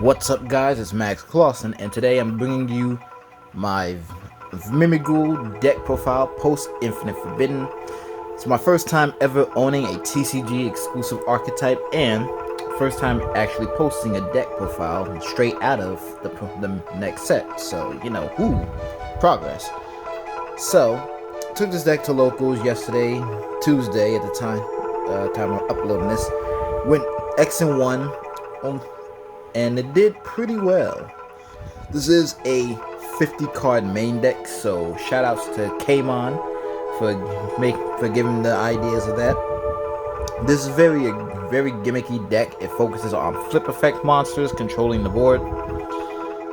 What's up, guys? It's Max Clausen, and today I'm bringing you my Mimighoul deck profile post Infinite Forbidden. It's my first time ever owning a TCG exclusive archetype, and first time actually posting a deck profile straight out of the next set. So, progress. So, took this deck to locals yesterday, Tuesday at the time I'm uploading this. Went X and 1 and it did pretty well. This is a 50 card main deck, so shout outs to Kmon for giving the ideas of that. This is very gimmicky deck. It focuses on flip effect monsters controlling the board,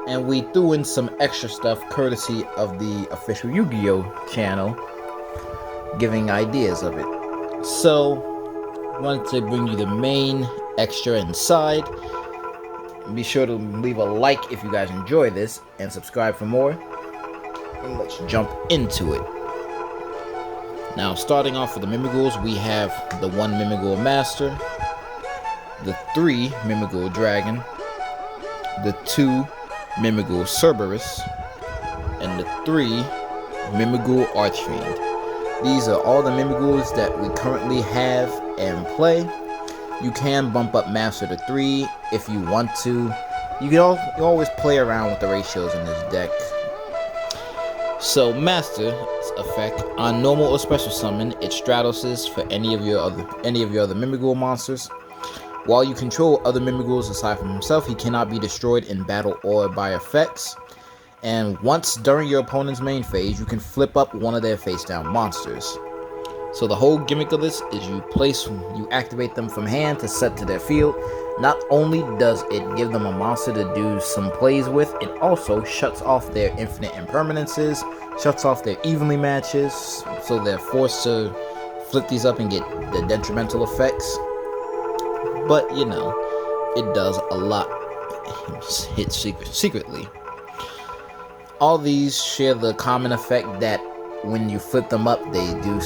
and we threw in some extra stuff courtesy of the official Yu-Gi-Oh channel giving ideas of it. So wanted to bring you the main extra inside. Be sure to leave a like if you guys enjoy this, and subscribe for more. And let's jump into it. Now, starting off with the Mimighouls, we have the 1 Mimighoul Master, the 3 Mimighoul Dragon, the 2 Mimighoul Cerberus, and the 3 Mimighoul Archfiend. These are all the Mimighouls that we currently have and play. You can bump up Master to 3 if you want to. You can always play around with the ratios in this deck. So Master's effect on normal or special summon, it Stratoses for any of your other Mimighoul monsters. While you control other Mimighouls aside from himself, he cannot be destroyed in battle or by effects. And once during your opponent's main phase, you can flip up one of their face down monsters. So the whole gimmick of this is you activate them from hand to set to their field. Not only does it give them a monster to do some plays with, it also shuts off their infinite impermanences, shuts off their evenly matches, so they're forced to flip these up and get the detrimental effects. But, it does a lot. Hit secretly. All these share the common effect that when you flip them up, they do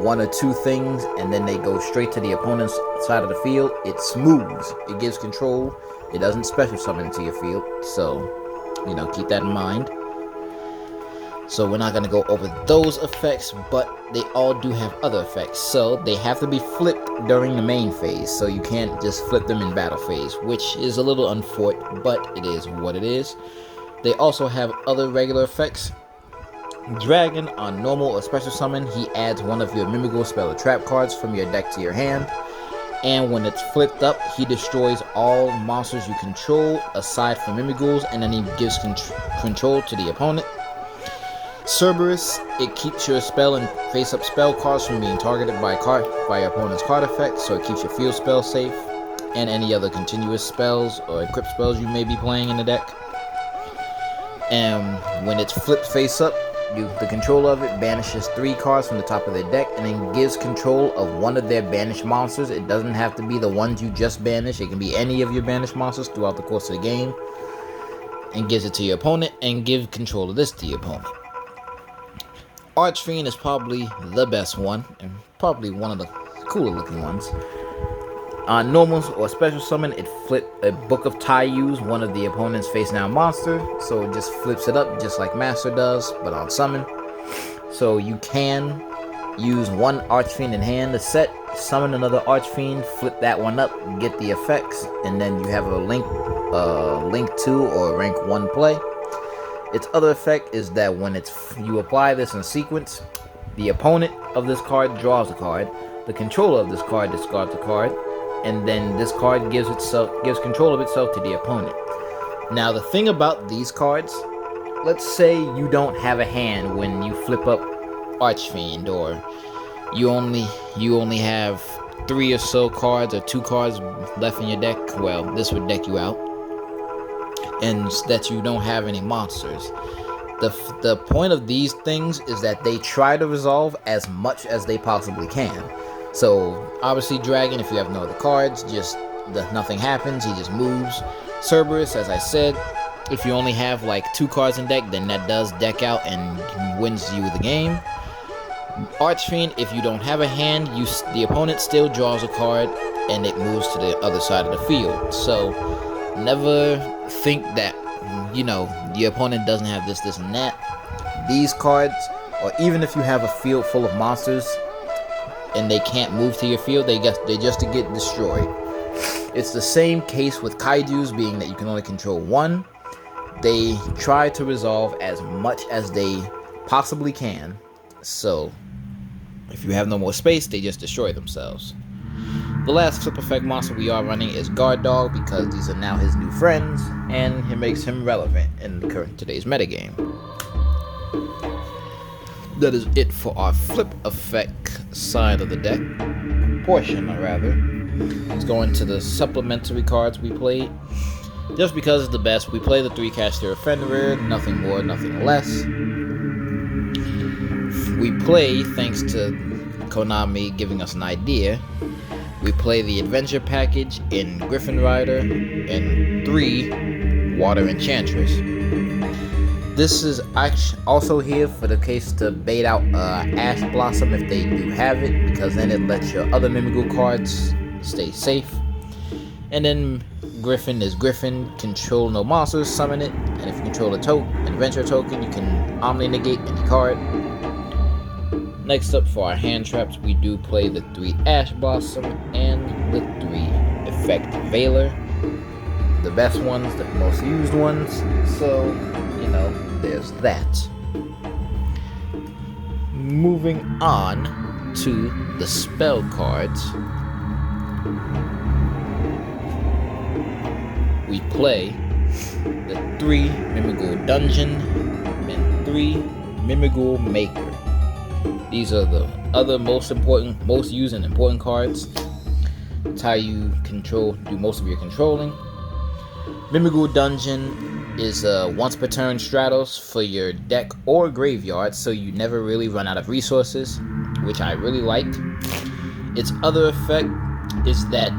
one or two things, and then they go straight to the opponent's side of the field. It smooths. It gives control. It doesn't special summon into your field. So, keep that in mind. So we're not going to go over those effects, but they all do have other effects. So they have to be flipped during the main phase. So you can't just flip them in battle phase, which is a little unfortunate, but it is what it is. They also have other regular effects. Dragon, on normal or special summon, he adds one of your Mimighoul spell or trap cards from your deck to your hand. And when it's flipped up, he destroys all monsters you control aside from Mimighouls, and then he gives control to the opponent. Cerberus, it keeps your spell and face-up spell cards from being targeted by your opponent's card effect, so it keeps your field spell safe, and any other continuous spells or equipped spells you may be playing in the deck. And when it's flipped face-up, the controller of it banishes 3 cards from the top of their deck, and then gives control of one of their banished monsters. It doesn't have to be the ones you just banished. It can be any of your banished monsters throughout the course of the game, and gives it to your opponent, and give control of this to your opponent. Archfiend is probably the best one, and probably one of the cooler looking ones. On normals or special summon, it flip a Book of Tayus, one of the opponent's face down monster, so it just flips it up just like Master does, but on summon. So you can use one Archfiend in hand to set, summon another Archfiend, flip that one up, get the effects, and then you have a link 2 or rank 1 play. Its other effect is that when you apply this in sequence, the opponent of this card draws a card, the controller of this card discards a card, and then this card gives control of itself to the opponent. Now the thing about these cards, let's say you don't have a hand when you flip up Archfiend, or you only have 3 or so cards or 2 cards left in your deck. Well, this would deck you out, and that you don't have any monsters. The point of these things is that they try to resolve as much as they possibly can. So obviously Dragon, if you have no other cards, nothing happens, he just moves. Cerberus, as I said, if you only have like 2 cards in deck, then that does deck out and wins you the game. Archfiend, if you don't have a hand, the opponent still draws a card and it moves to the other side of the field. So never think that, your opponent doesn't have this, and that. These cards, or even if you have a field full of monsters and they can't move to your field, they just to get destroyed. It's the same case with kaijus, being that you can only control one. They try to resolve as much as they possibly can. So if you have no more space, they just destroy themselves. The last flip effect monster we are running is Guard Dog, because these are now his new friends, and it makes him relevant in today's metagame. That is it for our flip effect side of the deck. Portion, rather. Let's go into the supplementary cards we played. Just because it's the best, we play the 3 Caster Offender, nothing more, nothing less. We play, thanks to Konami giving us an idea, we play the Adventure Package in Griffin Rider and 3 Water Enchantress. This is also here for the case to bait out Ash Blossom if they do have it, because then it lets your other Mimighoul cards stay safe. And then Griffin is Griffin, control no monsters, summon it, and if you control an adventure token, you can omni-negate any card. Next up for our hand traps, we do play the 3 Ash Blossom and the 3 Effect Veiler. The best ones, the most used ones, so, there's that. Moving on to the spell cards. We play the 3 Mimighoul Dungeon and 3 Mimighoul Maker. These are the other most used and important cards. It's how you do most of your controlling. Mimighoul Dungeon is a once per turn Stratos for your deck or graveyard, so you never really run out of resources, which I really like. Its other effect is that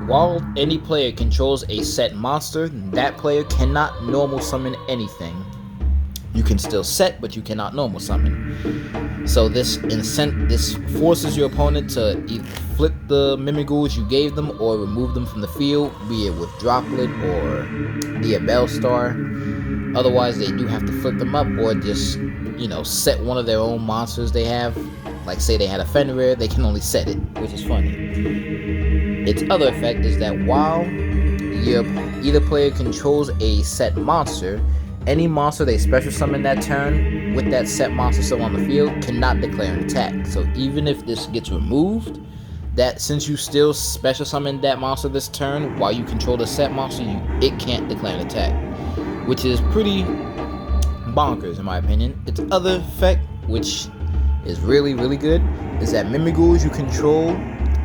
while any player controls a set monster, that player cannot normal summon anything. You can still set, but you cannot normal summon. So this forces your opponent to either flip the Mimighouls you gave them or remove them from the field, be it with Droplet or the Bellstar. Otherwise, they do have to flip them up or just, set one of their own monsters they have. Like say they had a Fenrir, they can only set it, which is funny. Its other effect is that while either player controls a set monster, any monster they special summon that turn with that set monster still on the field cannot declare an attack. So even if this gets removed, that since you still special summon that monster this turn while you control the set monster, it can't declare an attack, which is pretty bonkers in my opinion. Its other effect, which is really, really good, is that Mimighouls you control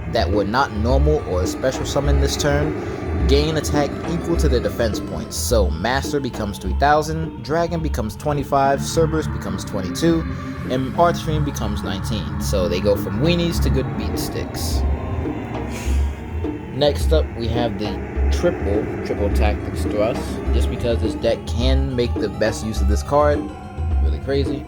that were not normal or special summon this turn gain attack equal to their defense points. So Master becomes 3000, Dragon becomes 25, Cerberus becomes 22, and Archfiend becomes 19. So they go from weenies to good beat sticks. Next up, we have the triple tactics thrust, just because this deck can make the best use of this card. Really crazy.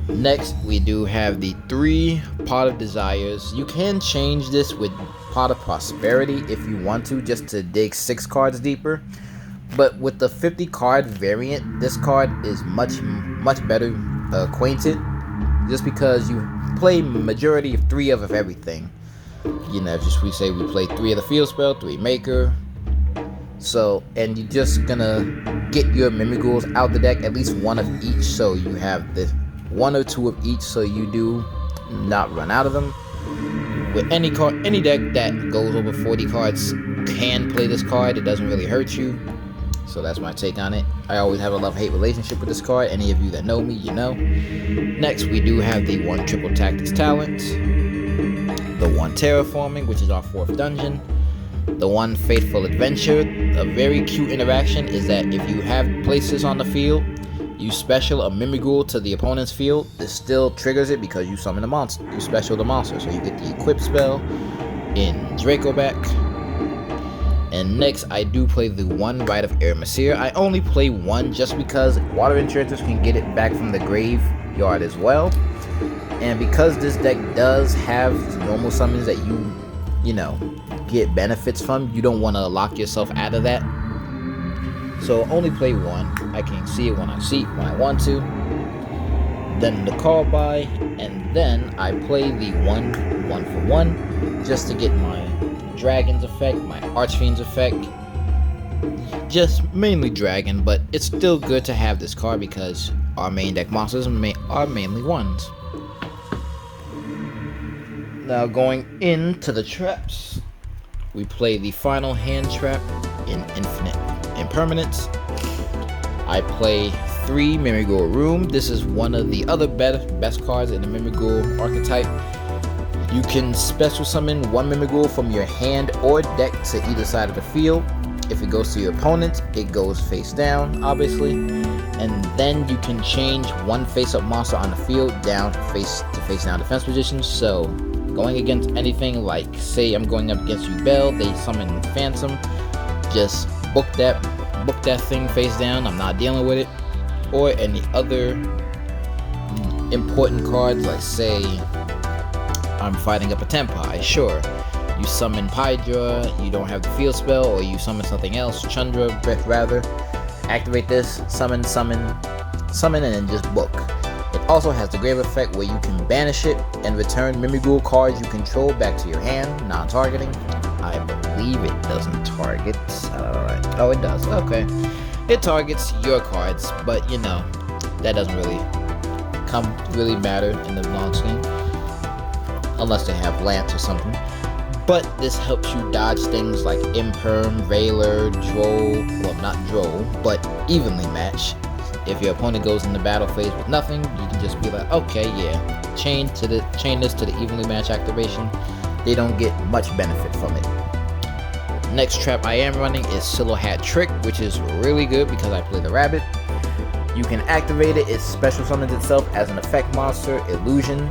Next, we do have the 3 Pot of Desires. You can change this with Pot of Prosperity if you want to, just to dig 6 cards deeper. But with the 50 card variant, this card is much better acquainted, just because you play majority of 3 of everything. Just we play 3 of the field spell, 3 Maker. So, and you're just gonna get your Mimighouls out the deck, at least 1 of each, so you have the 1 or 2 of each, so you do not run out of them. With any deck that goes over 40 cards can play this card. It doesn't really hurt you. So that's my take on it. I always have a love-hate relationship with this card. Any of you that know me, you know. Next, we do have the 1 Triple Tactics Talent, the 1 Terraforming, which is our 4th dungeon, the 1 Faithful Adventure. A very cute interaction is that if you have places on the field, you special a Mimighoul to the opponent's field, this still triggers it because you summon a monster. You special the monster, so you get the equip spell in Dracoback. And next, I do play the 1 Rite of Eremacir. I only play 1 just because Water Enchanters can get it back from the graveyard as well. And because this deck does have normal summons that you get benefits from. You don't want to lock yourself out of that. So only play one. I can see it when I want to. Then the call by, and then I play the one for one just to get my Dragon's effect, my Archfiend's effect. Just mainly Dragon, but it's still good to have this card because our main deck monsters are mainly ones. Now going into the traps, we play the final hand trap in Infinite Impermanence. I play 3 Mimighoul Room. This is one of the other best cards in the Mimighoul archetype. You can special summon 1 Mimighoul from your hand or deck to either side of the field. If it goes to your opponent, it goes face down, obviously. And then you can change 1 face-up monster on the field down face down defense position. So going against anything like, say I'm going up against you, Bell, they summon Phantom, just book that thing face down. I'm not dealing with it. Or any other important cards, like say I'm fighting up a Tenpai, sure. You summon Pydra, you don't have the field spell, or you summon something else, Chandra rather. Activate this, summon, and then just book. It also has the grave effect where you can banish it and return Mimighoul cards you control back to your hand, non-targeting. I believe it doesn't target. Oh, it does. Okay. It targets your cards, but you know, that doesn't really matter in the long scheme. Unless they have Lance or something. But this helps you dodge things like Imperm, Veiler, Droll, well not Droll, but evenly match. If your opponent goes in the battle phase with nothing, you can just be like, okay, yeah, chain this to the evenly match activation. They don't get much benefit from it. Next trap I am running is Silhouette Trick, which is really good because I play the rabbit. You can activate it. It special summons itself as an effect monster, Illusion,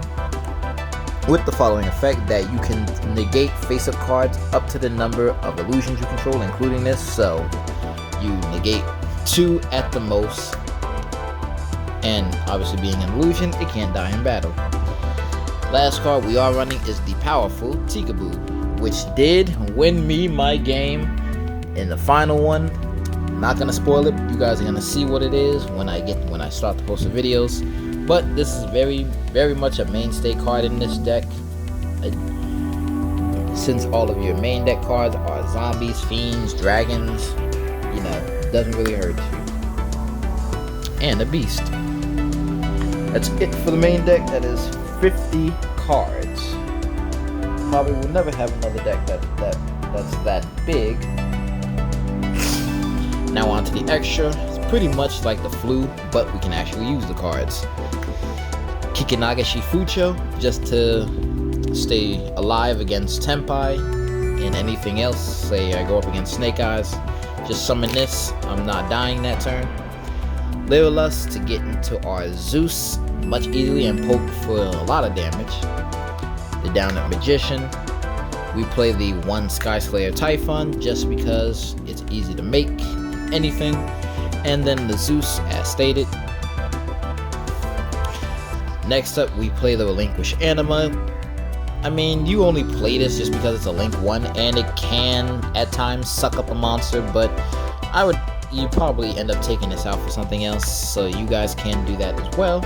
with the following effect: that you can negate face-up cards up to the number of illusions you control, including this. So you negate 2 at the most, and obviously being an illusion, it can't die in battle. Last card we are running is the powerful Tikaboo, which did win me my game in the final one. I'm not gonna spoil it. You guys are gonna see what it is when I start to post the videos. But this is very much a mainstay card in this deck. Since all of your main deck cards are zombies, fiends, dragons, you know, it doesn't really hurt you. And a beast. That's it for the main deck. That is 50 cards. Probably will never have another deck that's that big. Now on to the extra. It's pretty much like the flu, but we can actually use the cards. Kikinagashi Fucho, just to stay alive against Tenpai, and anything else. Say I go up against Snake Eyes, just summon this. I'm not dying that turn. Lyrillus to get into our Zeus much easily and poke for a lot of damage. The Down Up Magician. We play the 1 Sky Slayer Typhon just because it's easy to make anything. And then the Zeus as stated. Next up we play the Relinquish Anima. I mean, you only play this just because it's a Link 1 and it can at times suck up a monster, but you probably end up taking this out for something else, so you guys can do that as well.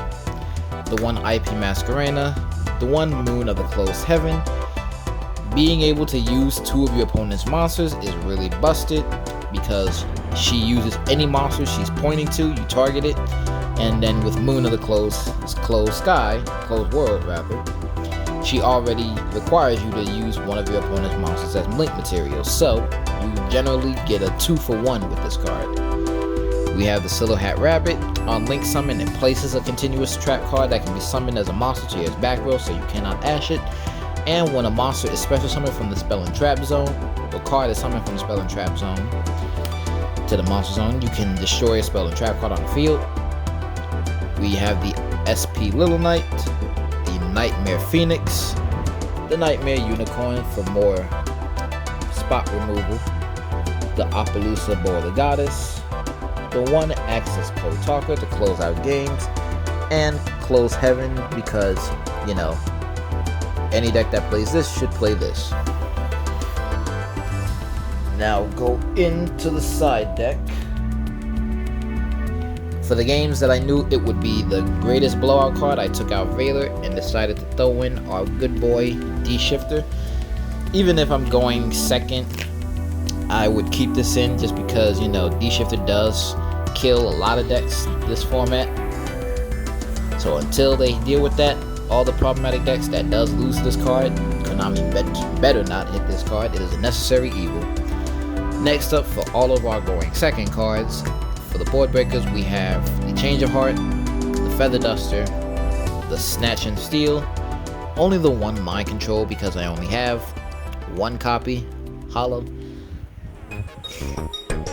The 1 IP Masquerena, the 1 Moon of the Closed Heaven. Being able to use 2 of your opponent's monsters is really busted because she uses any monster she's pointing to, you target it, and then with Moon of the Closed World rather, she already requires you to use one of your opponent's monsters as link material, so you generally get a 2-for-1 with this card. We have the Silhouette Rabbit. On Link Summon, it places a continuous trap card that can be summoned as a monster to your back row, so you cannot ash it. And when a monster is special summoned from the Spell and Trap Zone, or card is summoned from the Spell and Trap Zone to the Monster Zone, you can destroy a Spell and Trap card on the field. We have the SP Little Knight, the Nightmare Phoenix, the Nightmare Unicorn for more spot removal, the Appaloosa Boy the Goddess, the 1 Access Code Talker to close out games, and Close Heaven because, you know, any deck that plays this should play this. Now go into the side deck. For the games that I knew it would be the greatest blowout card, I took out Valor and decided to throw in our good boy D-Shifter. Even if I'm going second, I would keep this in just because, you know, D-Shifter does kill a lot of decks this format. So until they deal with that, all the problematic decks that does lose this card, Konami better not hit this card. It is a necessary evil. Next up, for all of our going second cards, for the board breakers, we have the Change of Heart, the Feather Duster, the Snatch and Steal, only the one Mind Control because I only have one copy, Hollow,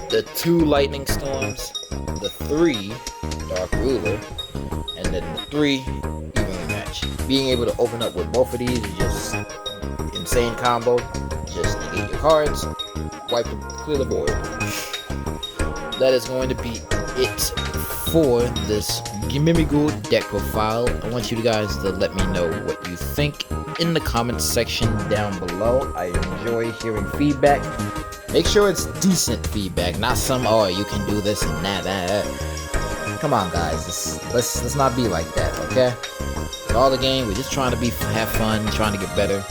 the 2 Lightning Storms, the 3 Dark Ruler, and then the 3 Evenly Match. Being able to open up with both of these is just insane combo. Just negate your cards, wipe it, clear the board. That is going to be it for this Mimighoul deck profile. I want you guys to let me know what you think in the comments section down below. I enjoy hearing feedback. Make sure it's decent feedback, not some, oh, you can do this and that. Come on, guys, let's not be like that, okay? It's all the game. We're just trying to have fun, trying to get better.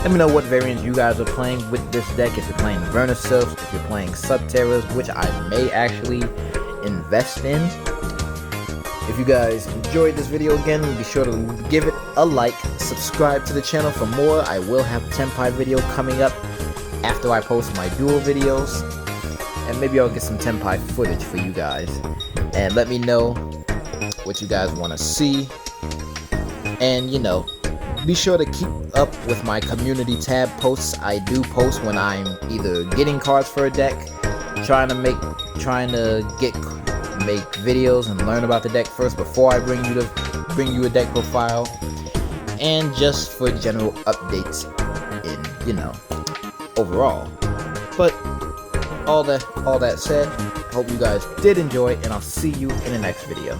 Let me know what variants you guys are playing with this deck. If you're playing Verna Sylphs, if you're playing Subterras, which I may actually invest in. If you guys enjoyed this video again, be sure to give it a like, subscribe to the channel for more. I will have a Tenpai video coming up after I post my duel videos, and maybe I'll get some Tenpai footage for you guys. And let me know what you guys want to see, and you know, be sure to keep up with my community tab posts. I do post when I'm either getting cards for a deck, trying to make videos and learn about the deck first before I bring you a deck profile, and just for general updates in, you know, overall. But all that said, hope you guys did enjoy, and I'll see you in the next video.